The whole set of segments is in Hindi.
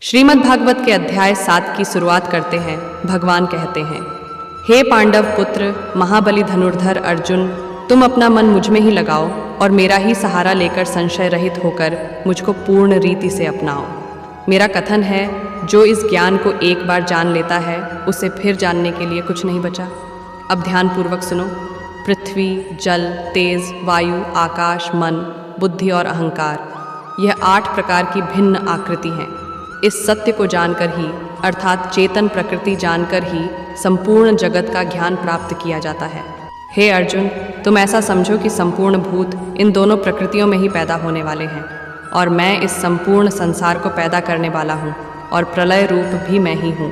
श्रीमद् भागवत के अध्याय 7 की शुरुआत करते हैं। भगवान कहते हैं, हे पांडव पुत्र महाबली धनुर्धर अर्जुन, तुम अपना मन मुझ में ही लगाओ और मेरा ही सहारा लेकर संशय रहित होकर मुझको पूर्ण रीति से अपनाओ। मेरा कथन है, जो इस ज्ञान को एक बार जान लेता है उसे फिर जानने के लिए कुछ नहीं बचा। अब ध्यानपूर्वक सुनो। पृथ्वी, जल, तेज, वायु, आकाश, मन, बुद्धि और अहंकार, यह 8 प्रकार की भिन्न आकृति हैं। इस सत्य को जानकर ही, अर्थात चेतन प्रकृति जानकर ही संपूर्ण जगत का ज्ञान प्राप्त किया जाता है। हे अर्जुन, तुम ऐसा समझो कि संपूर्ण भूत इन दोनों प्रकृतियों में ही पैदा होने वाले हैं और मैं इस संपूर्ण संसार को पैदा करने वाला हूँ और प्रलय रूप भी मैं ही हूँ।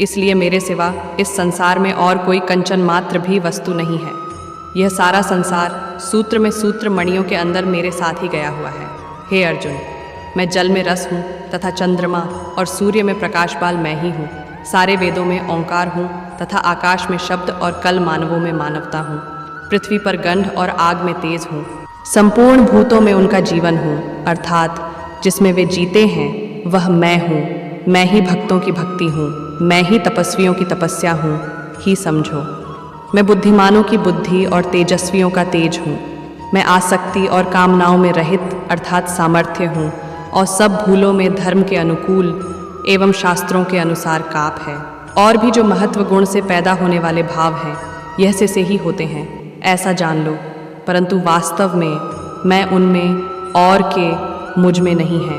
इसलिए मेरे सिवा इस संसार में और कोई कंचन मात्र भी वस्तु नहीं है। यह सारा संसार सूत्र में सूत्र मणियों के अंदर मेरे साथ ही गया हुआ है। हे अर्जुन, मैं जल में रस हूँ तथा चंद्रमा और सूर्य में प्रकाशबाल मैं ही हूँ। सारे वेदों में ओंकार हूँ तथा आकाश में शब्द और कल मानवों में मानवता हूँ। पृथ्वी पर गंध और आग में तेज हूँ। संपूर्ण भूतों में उनका जीवन हूँ, अर्थात जिसमें वे जीते हैं वह मैं हूँ। मैं ही भक्तों की भक्ति हूँ, मैं ही तपस्वियों की तपस्या हूँ ही समझो। मैं बुद्धिमानों की बुद्धि और तेजस्वियों का तेज हूँ। मैं आसक्ति और कामनाओं में रहित अर्थात सामर्थ्य हूँ और सब भूलों में धर्म के अनुकूल एवं शास्त्रों के अनुसार काप है। और भी जो महत्व गुण से पैदा होने वाले भाव हैं, यह से ही होते हैं, ऐसा जान लो। परंतु वास्तव में मैं उनमें और के मुझ में नहीं है।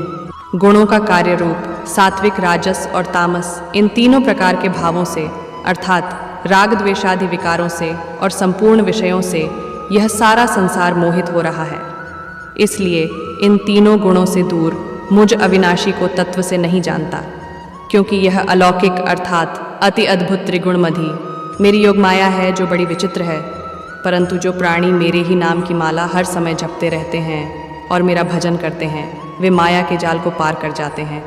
गुणों का कार्य रूप सात्विक, राजस और तामस, इन तीनों प्रकार के भावों से अर्थात राग द्वेषादि विकारों से और संपूर्ण विषयों से यह सारा संसार मोहित हो रहा है। इसलिए इन तीनों गुणों से दूर मुझ अविनाशी को तत्व से नहीं जानता, क्योंकि यह अलौकिक अर्थात अति अद्भुत त्रिगुणमधि मेरी योग माया है जो बड़ी विचित्र है। परंतु जो प्राणी मेरे ही नाम की माला हर समय जपते रहते हैं और मेरा भजन करते हैं, वे माया के जाल को पार कर जाते हैं,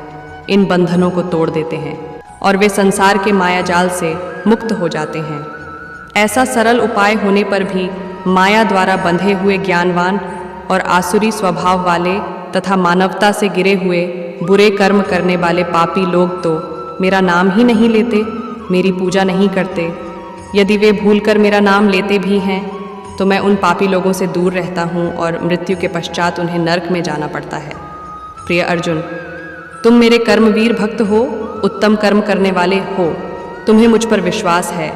इन बंधनों को तोड़ देते हैं और वे संसार के माया जाल से मुक्त हो जाते हैं। ऐसा सरल उपाय होने पर भी माया द्वारा बंधे हुए ज्ञानवान और आसुरी स्वभाव वाले तथा मानवता से गिरे हुए बुरे कर्म करने वाले पापी लोग तो मेरा नाम ही नहीं लेते, मेरी पूजा नहीं करते। यदि वे भूलकर मेरा नाम लेते भी हैं तो मैं उन पापी लोगों से दूर रहता हूँ और मृत्यु के पश्चात उन्हें नरक में जाना पड़ता है। प्रिय अर्जुन, तुम मेरे कर्मवीर भक्त हो, उत्तम कर्म करने वाले हो, तुम्हें मुझ पर विश्वास है।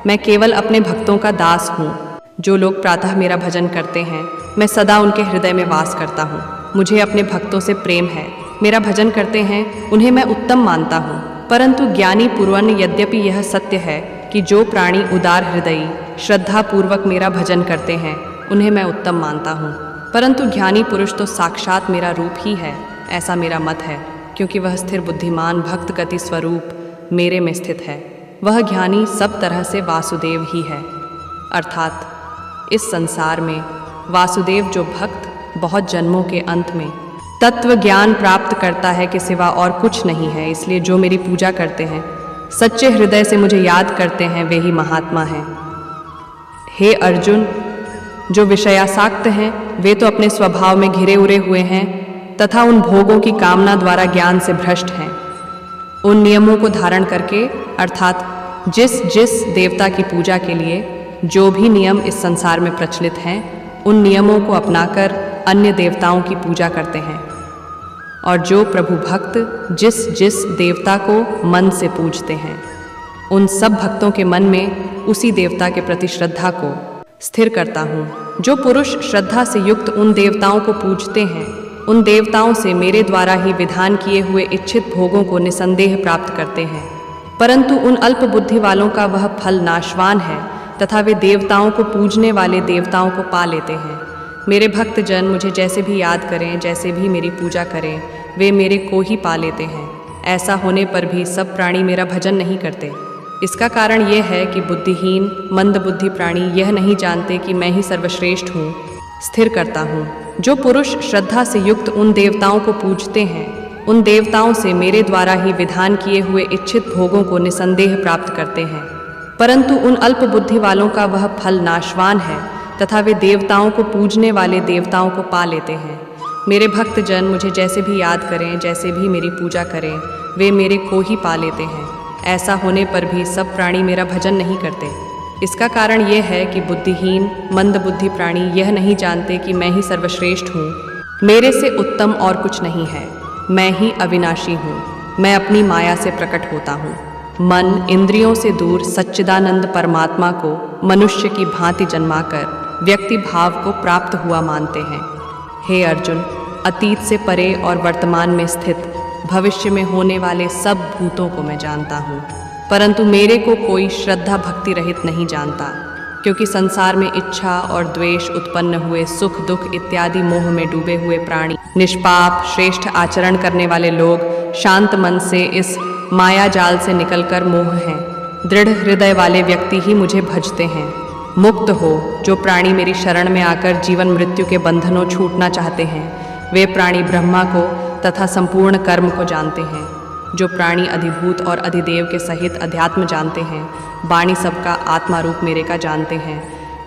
मैं केवल अपने भक्तों का दास हूँ। जो लोग प्रातः मेरा भजन करते हैं, मैं सदा उनके हृदय में वास करता हूँ। मुझे अपने भक्तों से प्रेम है। मेरा भजन करते हैं, उन्हें मैं उत्तम मानता हूँ। परंतु ज्ञानी पूर्वन यद्यपि यह सत्य है कि जो प्राणी उदार हृदयी श्रद्धापूर्वक मेरा भजन करते हैं, उन्हें मैं उत्तम मानता हूँ। परंतु ज्ञानी पुरुष तो साक्षात मेरा रूप ही है, ऐसा मेरा मत है, क्योंकि वह स्थिर बुद्धिमान भक्त गति स्वरूप मेरे में स्थित है। वह ज्ञानी सब तरह से वासुदेव ही है, अर्थात इस संसार में वासुदेव जो भक्त बहुत जन्मों के अंत में तत्व ज्ञान प्राप्त करता है कि सिवा और कुछ नहीं है। इसलिए जो मेरी पूजा करते हैं, सच्चे हृदय से मुझे याद करते हैं, वे ही महात्मा हैं। हे अर्जुन, जो विषयासक्त हैं वे तो अपने स्वभाव में घिरे उरे हुए हैं तथा उन भोगों की कामना द्वारा ज्ञान से भ्रष्ट हैं। उन नियमों को धारण करके अर्थात जिस जिस देवता की पूजा के लिए जो भी नियम इस संसार में प्रचलित हैं, उन नियमों को अपनाकर अन्य देवताओं की पूजा करते हैं। और जो प्रभु भक्त जिस जिस देवता को मन से पूजते हैं, उन सब भक्तों के मन में उसी देवता के प्रति श्रद्धा को स्थिर करता हूँ। जो पुरुष श्रद्धा से युक्त उन देवताओं को पूजते हैं, उन देवताओं से मेरे द्वारा ही विधान किए हुए इच्छित भोगों को निसंदेह प्राप्त करते हैं। परंतु उन अल्प बुद्धि वालों का वह फल नाशवान है तथा वे देवताओं को पूजने वाले देवताओं को पा लेते हैं। मेरे भक्त जन मुझे जैसे भी याद करें, जैसे भी मेरी पूजा करें, वे मेरे को ही पा लेते हैं। ऐसा होने पर भी सब प्राणी मेरा भजन नहीं करते। इसका कारण यह है कि बुद्धिहीन मंदबुद्धि प्राणी यह नहीं जानते कि मैं ही सर्वश्रेष्ठ हूँ, स्थिर करता हूँ। जो पुरुष श्रद्धा से युक्त उन देवताओं को पूजते हैं, उन देवताओं से मेरे द्वारा ही विधान किए हुए इच्छित भोगों को निसंदेह प्राप्त करते हैं। परंतु उन अल्प बुद्धि वालों का वह फल नाशवान है तथा वे देवताओं को पूजने वाले देवताओं को पा लेते हैं। मेरे भक्त जन मुझे जैसे भी याद करें, जैसे भी मेरी पूजा करें, वे मेरे को ही पा लेते हैं। ऐसा होने पर भी सब प्राणी मेरा भजन नहीं करते। इसका कारण यह है कि बुद्धिहीन मंदबुद्धि प्राणी यह नहीं जानते कि मैं ही सर्वश्रेष्ठ हूँ, मेरे से उत्तम और कुछ नहीं है। मैं ही अविनाशी हूँ, मैं अपनी माया से प्रकट होता हूँ। मन इंद्रियों से दूर सच्चिदानंद परमात्मा को मनुष्य की भांति जन्माकर व्यक्ति भाव को प्राप्त हुआ मानते हैं। हे अर्जुन, अतीत से परे और वर्तमान में स्थित भविष्य में होने वाले सब भूतों को मैं जानता हूँ, परंतु मेरे को कोई श्रद्धा भक्ति रहित नहीं जानता, क्योंकि संसार में इच्छा और द्वेष उत्पन्न हुए सुख दुख इत्यादि मोह में डूबे हुए प्राणी, निष्पाप श्रेष्ठ आचरण करने वाले लोग शांत मन से इस माया जाल से निकलकर मोह हैं। दृढ़ हृदय वाले व्यक्ति ही मुझे भजते हैं। मुक्त हो जो प्राणी मेरी शरण में आकर जीवन मृत्यु के बंधनों छूटना चाहते हैं, वे प्राणी ब्रह्मा को तथा संपूर्ण कर्म को जानते हैं। जो प्राणी अधिभूत और अधिदेव के सहित अध्यात्म जानते हैं, वाणी सबका आत्मा रूप मेरे का जानते हैं।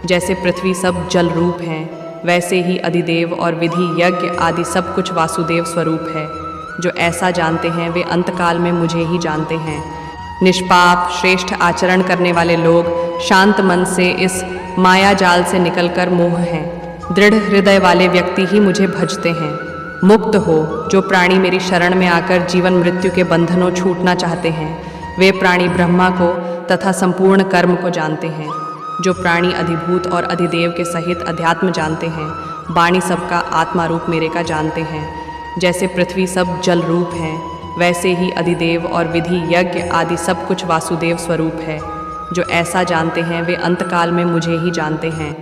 जैसे पृथ्वी सब जल रूप हैं, वैसे ही अधिदेव और विधि यज्ञ आदि सब कुछ वासुदेव स्वरूप है। जो ऐसा जानते हैं वे अंतकाल में मुझे ही जानते हैं। निष्पाप श्रेष्ठ आचरण करने वाले लोग शांत मन से इस माया जाल से निकलकर मोह हैं। दृढ़ हृदय वाले व्यक्ति ही मुझे भजते हैं। मुक्त हो जो प्राणी मेरी शरण में आकर जीवन मृत्यु के बंधनों छूटना चाहते हैं, वे प्राणी ब्रह्मा को तथा संपूर्ण कर्म को जानते हैं। जो प्राणी अधिभूत और अधिदेव के सहित अध्यात्म जानते हैं, वाणी सबका आत्मा रूप मेरे का जानते हैं। जैसे पृथ्वी सब जल रूप हैं, वैसे ही अधिदेव और विधि यज्ञ आदि सब कुछ वासुदेव स्वरूप है। जो ऐसा जानते हैं वे अंतकाल में मुझे ही जानते हैं।